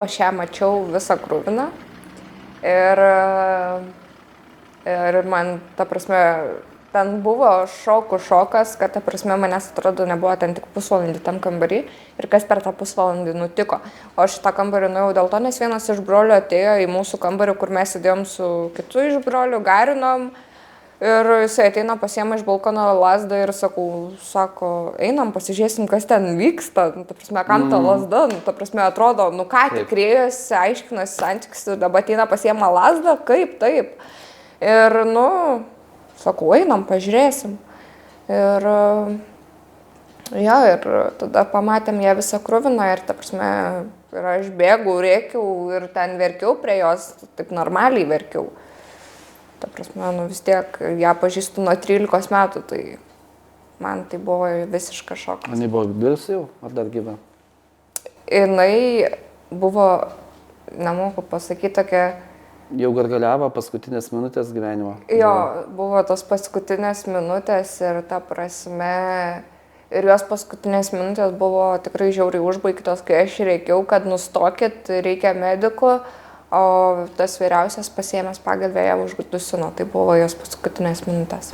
Aš ją mačiau visą kruviną ir man, ta prasme, ten buvo šokas, kad, ta prasme, manęs atrodo nebuvo ten tik pusvalandį tam kambarį ir kas per tą pusvalandį nutiko. O aš tą kambarį nuėjau dėl to, nes vienas iš brolių atėjo į mūsų kambarį, kur mes sėdėjom su kitu iš brolių, garinom. Ir jisai ateina, pasiema iš balkono lasdą ir sako, einam, pasižiūrėsim, kas ten vyksta, ta prasme, kam ta lasda, ta prasme, atrodo, ką tik rėjosi, aiškinasi santykius ir dabar ateina, pasiema lasdą, kaip, taip. Ir, sakau, einam, pažiūrėsim. Ir tada pamatėm ją visą kruviną ir, ta prasme, ir aš bėgau, rėkiau ir ten verkiau prie jos, taip normaliai verkiau. Ta prasme, vis tiek ją pažįstu nuo 13 metų, tai man tai buvo visiškas šokas. Jinai buvo mirusi jau, ar dar gyva? Jinai buvo, nemoku pasakyti, tokia... Jau gargaliavo paskutinės minutės gyvenimo. Jo, buvo tos paskutinės minutės ir ta prasme... Ir jos paskutinės minutės buvo tikrai žiauriai užbaigtos, kai aš reikiau, kad nustokit, reikia medikų. O tas vyriausias pasiėmęs pagalvę ją uždusino, tai buvo jos paskutinės minutės.